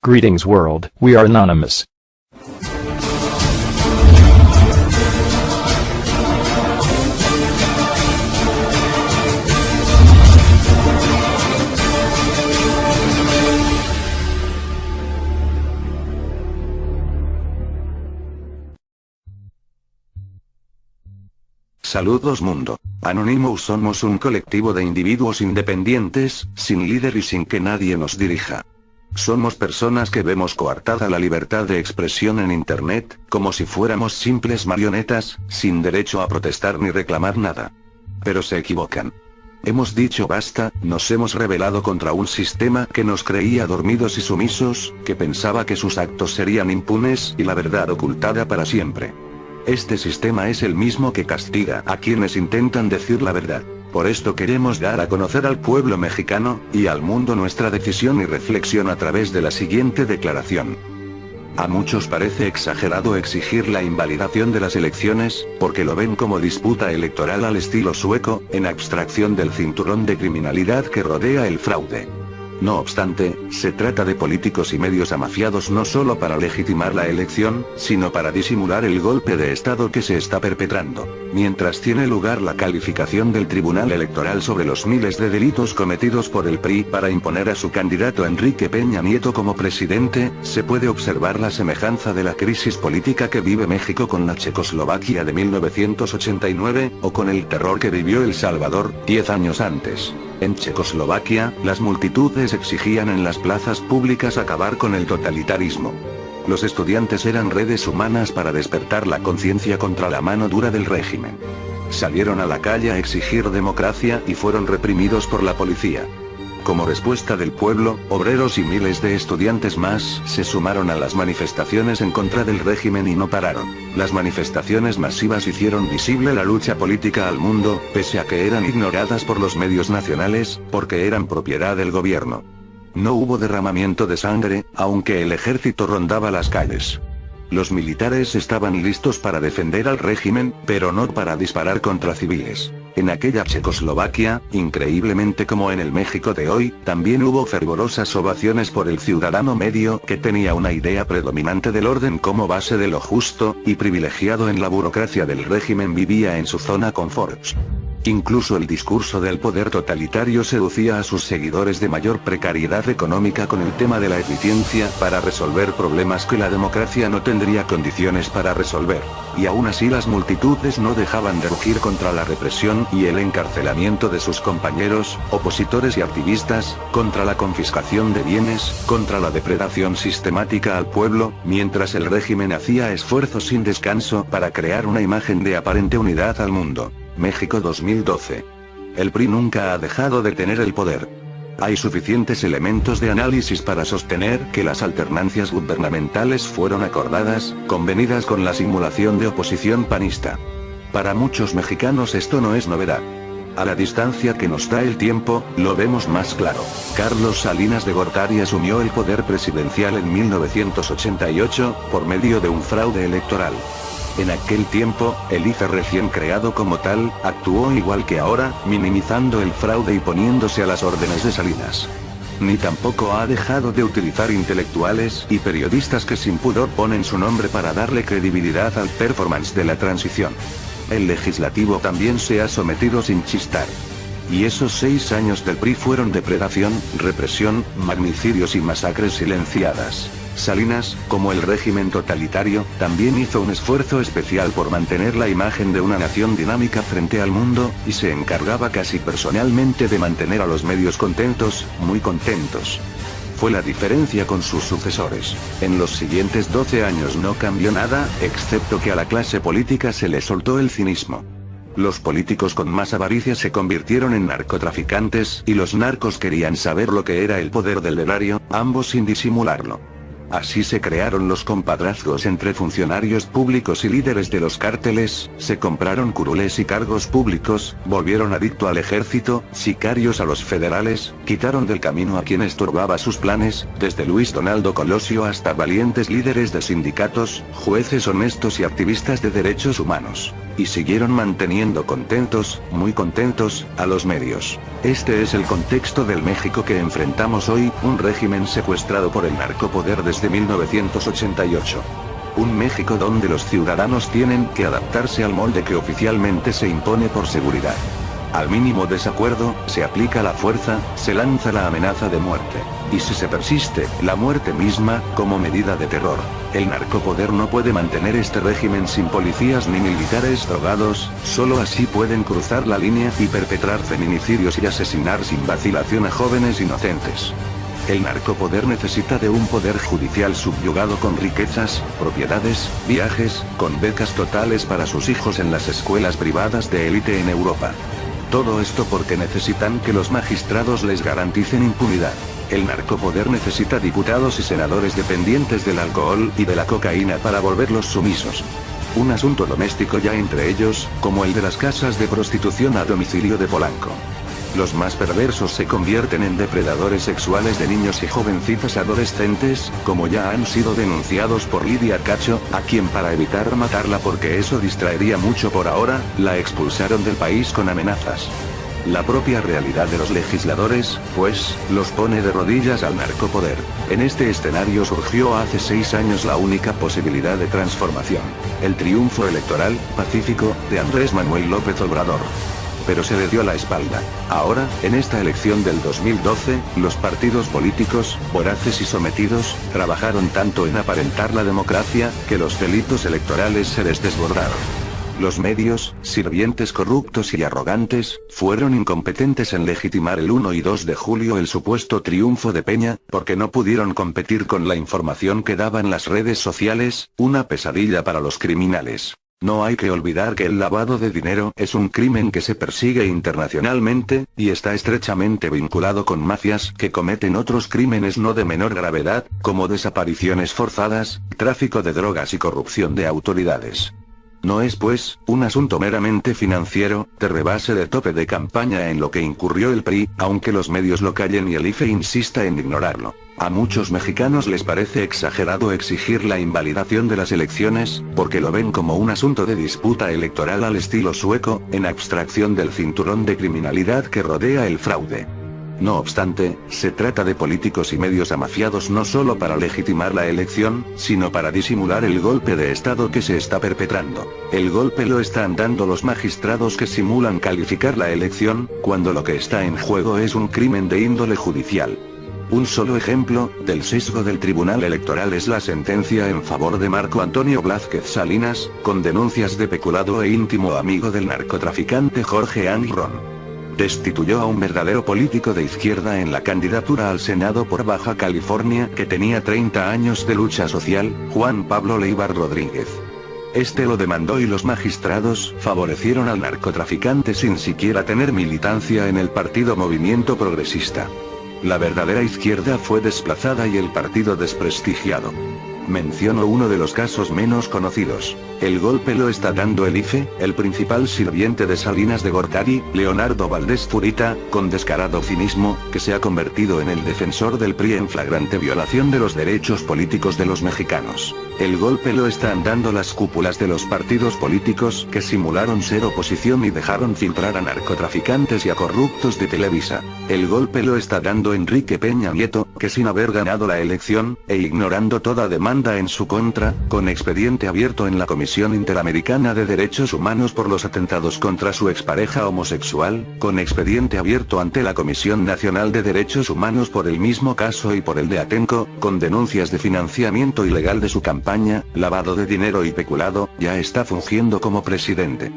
Greetings world, we are anonymous. Saludos mundo. Anonymous somos un colectivo de individuos independientes, sin líder y sin que nadie nos dirija. Somos personas que vemos coartada la libertad de expresión en internet, como si fuéramos simples marionetas, sin derecho a protestar ni reclamar nada. Pero se equivocan. Hemos dicho basta, nos hemos rebelado contra un sistema que nos creía dormidos y sumisos, que pensaba que sus actos serían impunes y la verdad ocultada para siempre. Este sistema es el mismo que castiga a quienes intentan decir la verdad. Por esto queremos dar a conocer al pueblo mexicano, y al mundo nuestra decisión y reflexión a través de la siguiente declaración. A muchos parece exagerado exigir la invalidación de las elecciones, porque lo ven como disputa electoral al estilo sueco, en abstracción del cinturón de criminalidad que rodea el fraude. No obstante, se trata de políticos y medios amafiados no solo para legitimar la elección, sino para disimular el golpe de Estado que se está perpetrando. Mientras tiene lugar la calificación del Tribunal Electoral sobre los miles de delitos cometidos por el PRI para imponer a su candidato Enrique Peña Nieto como presidente, se puede observar la semejanza de la crisis política que vive México con la Checoslovaquia de 1989, o con el terror que vivió El Salvador, 10 años antes. En Checoslovaquia, las multitudes exigían en las plazas públicas acabar con el totalitarismo. Los estudiantes eran redes humanas para despertar la conciencia contra la mano dura del régimen. Salieron a la calle a exigir democracia y fueron reprimidos por la policía. Como respuesta del pueblo, obreros y miles de estudiantes más se sumaron a las manifestaciones en contra del régimen y no pararon. Las manifestaciones masivas hicieron visible la lucha política al mundo, pese a que eran ignoradas por los medios nacionales, porque eran propiedad del gobierno. No hubo derramamiento de sangre, aunque el ejército rondaba las calles. Los militares estaban listos para defender al régimen, pero no para disparar contra civiles. En aquella Checoslovaquia, increíblemente como en el México de hoy, también hubo fervorosas ovaciones por el ciudadano medio que tenía una idea predominante del orden como base de lo justo, y privilegiado en la burocracia del régimen vivía en su zona confort. Incluso el discurso del poder totalitario seducía a sus seguidores de mayor precariedad económica con el tema de la eficiencia para resolver problemas que la democracia no tendría condiciones para resolver. Y aún así las multitudes no dejaban de rugir contra la represión y el encarcelamiento de sus compañeros, opositores y activistas, contra la confiscación de bienes, contra la depredación sistemática al pueblo, mientras el régimen hacía esfuerzos sin descanso para crear una imagen de aparente unidad al mundo. México 2012. El PRI nunca ha dejado de tener el poder. Hay suficientes elementos de análisis para sostener que las alternancias gubernamentales fueron acordadas, convenidas con la simulación de oposición panista. Para muchos mexicanos esto no es novedad. A la distancia que nos da el tiempo, lo vemos más claro. Carlos Salinas de Gortari asumió el poder presidencial en 1988, por medio de un fraude electoral. En aquel tiempo, el IFE recién creado como tal, actuó igual que ahora, minimizando el fraude y poniéndose a las órdenes de Salinas. Ni tampoco ha dejado de utilizar intelectuales y periodistas que sin pudor ponen su nombre para darle credibilidad al performance de la transición. El legislativo también se ha sometido sin chistar. Y esos 6 años del PRI fueron depredación, represión, magnicidios y masacres silenciadas. Salinas, como el régimen totalitario, también hizo un esfuerzo especial por mantener la imagen de una nación dinámica frente al mundo, y se encargaba casi personalmente de mantener a los medios contentos, muy contentos. Fue la diferencia con sus sucesores. En los siguientes 12 años no cambió nada, excepto que a la clase política se le soltó el cinismo. Los políticos con más avaricia se convirtieron en narcotraficantes, y los narcos querían saber lo que era el poder del erario, ambos sin disimularlo. Así se crearon los compadrazgos entre funcionarios públicos y líderes de los cárteles, se compraron curules y cargos públicos, volvieron adicto al ejército, sicarios a los federales, quitaron del camino a quien estorbaba sus planes, desde Luis Donaldo Colosio hasta valientes líderes de sindicatos, jueces honestos y activistas de derechos humanos. Y siguieron manteniendo contentos, muy contentos, a los medios. Este es el contexto del México que enfrentamos hoy, un régimen secuestrado por el narcopoder desde 1988. Un México donde los ciudadanos tienen que adaptarse al molde que oficialmente se impone por seguridad. Al mínimo desacuerdo, se aplica la fuerza, se lanza la amenaza de muerte. Y si se persiste, la muerte misma, como medida de terror. El narcopoder no puede mantener este régimen sin policías ni militares drogados, solo así pueden cruzar la línea y perpetrar feminicidios y asesinar sin vacilación a jóvenes inocentes. El narcopoder necesita de un poder judicial subyugado con riquezas, propiedades, viajes, con becas totales para sus hijos en las escuelas privadas de élite en Europa. Todo esto porque necesitan que los magistrados les garanticen impunidad. El narcopoder necesita diputados y senadores dependientes del alcohol y de la cocaína para volverlos sumisos. Un asunto doméstico ya entre ellos, como el de las casas de prostitución a domicilio de Polanco. Los más perversos se convierten en depredadores sexuales de niños y jovencitas adolescentes, como ya han sido denunciados por Lidia Cacho, a quien para evitar matarla porque eso distraería mucho por ahora, la expulsaron del país con amenazas. La propia realidad de los legisladores, pues, los pone de rodillas al narcopoder. En este escenario surgió hace 6 años la única posibilidad de transformación. El triunfo electoral, pacífico, de Andrés Manuel López Obrador. Pero se le dio la espalda. Ahora, en esta elección del 2012, los partidos políticos, voraces y sometidos, trabajaron tanto en aparentar la democracia, que los delitos electorales se les desbordaron. Los medios, sirvientes corruptos y arrogantes, fueron incompetentes en legitimar el 1 y 2 de julio el supuesto triunfo de Peña, porque no pudieron competir con la información que daban las redes sociales, una pesadilla para los criminales. No hay que olvidar que el lavado de dinero es un crimen que se persigue internacionalmente, y está estrechamente vinculado con mafias que cometen otros crímenes no de menor gravedad, como desapariciones forzadas, tráfico de drogas y corrupción de autoridades. No es pues, un asunto meramente financiero, de rebase de tope de campaña en lo que incurrió el PRI, aunque los medios lo callen y el IFE insista en ignorarlo. A muchos mexicanos les parece exagerado exigir la invalidación de las elecciones, porque lo ven como un asunto de disputa electoral al estilo sueco, en abstracción del cinturón de criminalidad que rodea el fraude. No obstante, se trata de políticos y medios amafiados no solo para legitimar la elección, sino para disimular el golpe de Estado que se está perpetrando. El golpe lo están dando los magistrados que simulan calificar la elección, cuando lo que está en juego es un crimen de índole judicial. Un solo ejemplo del sesgo del Tribunal Electoral es la sentencia en favor de Marco Antonio Blázquez Salinas, con denuncias de peculado e íntimo amigo del narcotraficante Jorge Anglron. Destituyó a un verdadero político de izquierda en la candidatura al Senado por Baja California que tenía 30 años de lucha social, Juan Pablo Leibar Rodríguez. Este lo demandó y los magistrados favorecieron al narcotraficante sin siquiera tener militancia en el partido Movimiento Progresista. La verdadera izquierda fue desplazada y el partido desprestigiado. Menciono uno de los casos menos conocidos. El golpe lo está dando el IFE, el principal sirviente de Salinas de Gortari, Leonardo Valdés Zurita, con descarado cinismo, que se ha convertido en el defensor del PRI en flagrante violación de los derechos políticos de los mexicanos. El golpe lo están dando las cúpulas de los partidos políticos que simularon ser oposición y dejaron filtrar a narcotraficantes y a corruptos de Televisa. El golpe lo está dando Enrique Peña Nieto, que sin haber ganado la elección, e ignorando toda demanda en su contra, con expediente abierto en la Comisión Interamericana de Derechos Humanos por los atentados contra su expareja homosexual, con expediente abierto ante la Comisión Nacional de Derechos Humanos por el mismo caso y por el de Atenco, con denuncias de financiamiento ilegal de su campaña, lavado de dinero y peculado, ya está fungiendo como presidente.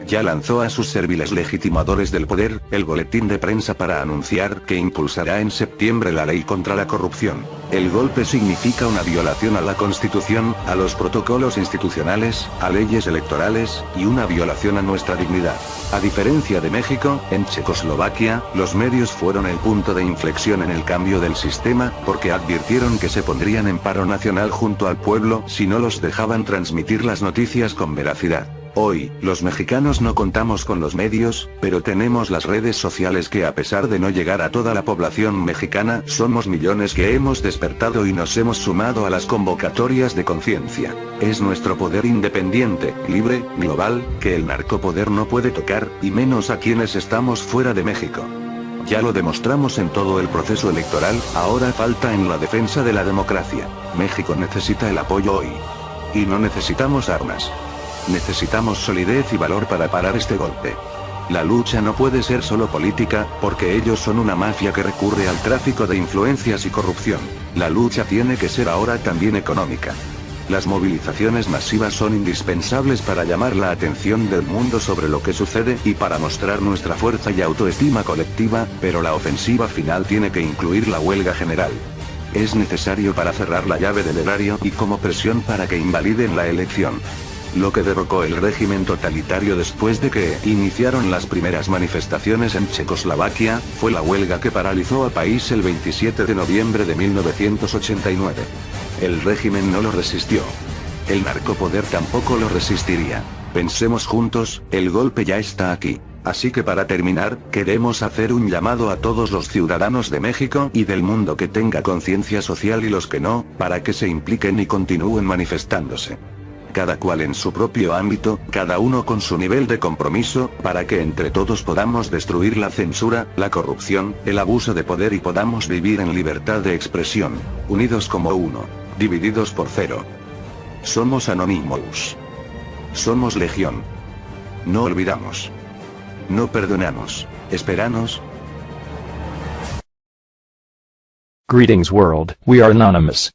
ya lanzó a sus serviles legitimadores del poder, el boletín de prensa para anunciar que impulsará en septiembre la ley contra la corrupción. El golpe significa una violación a la Constitución, a los protocolos institucionales, a leyes electorales, y una violación a nuestra dignidad. A diferencia de México, en Checoslovaquia, los medios fueron el punto de inflexión en el cambio del sistema, porque advirtieron que se pondrían en paro nacional junto al pueblo si no los dejaban transmitir las noticias con veracidad. Hoy, los mexicanos no contamos con los medios, pero tenemos las redes sociales que a pesar de no llegar a toda la población mexicana, somos millones que hemos despertado y nos hemos sumado a las convocatorias de conciencia. Es nuestro poder independiente, libre, global, que el narcopoder no puede tocar, y menos a quienes estamos fuera de México. Ya lo demostramos en todo el proceso electoral, ahora falta en la defensa de la democracia. México necesita el apoyo hoy. Y no necesitamos armas. Necesitamos solidez y valor para parar este golpe. La lucha no puede ser solo política, porque ellos son una mafia que recurre al tráfico de influencias y corrupción. La lucha tiene que ser ahora también económica. Las movilizaciones masivas son indispensables para llamar la atención del mundo sobre lo que sucede y para mostrar nuestra fuerza y autoestima colectiva, pero la ofensiva final tiene que incluir la huelga general. Es necesario para cerrar la llave del erario y como presión para que invaliden la elección. Lo que derrocó el régimen totalitario después de que iniciaron las primeras manifestaciones en Checoslovaquia, fue la huelga que paralizó al país el 27 de noviembre de 1989. El régimen no lo resistió. El narcopoder tampoco lo resistiría. Pensemos juntos, el golpe ya está aquí. Así que para terminar, queremos hacer un llamado a todos los ciudadanos de México y del mundo que tenga conciencia social y los que no, para que se impliquen y continúen manifestándose. Cada cual en su propio ámbito, cada uno con su nivel de compromiso, para que entre todos podamos destruir la censura, la corrupción, el abuso de poder y podamos vivir en libertad de expresión, unidos como uno, divididos por cero. Somos Anonymous. Somos Legión. No olvidamos. No perdonamos. Esperanos. Greetings world, we are anonymous.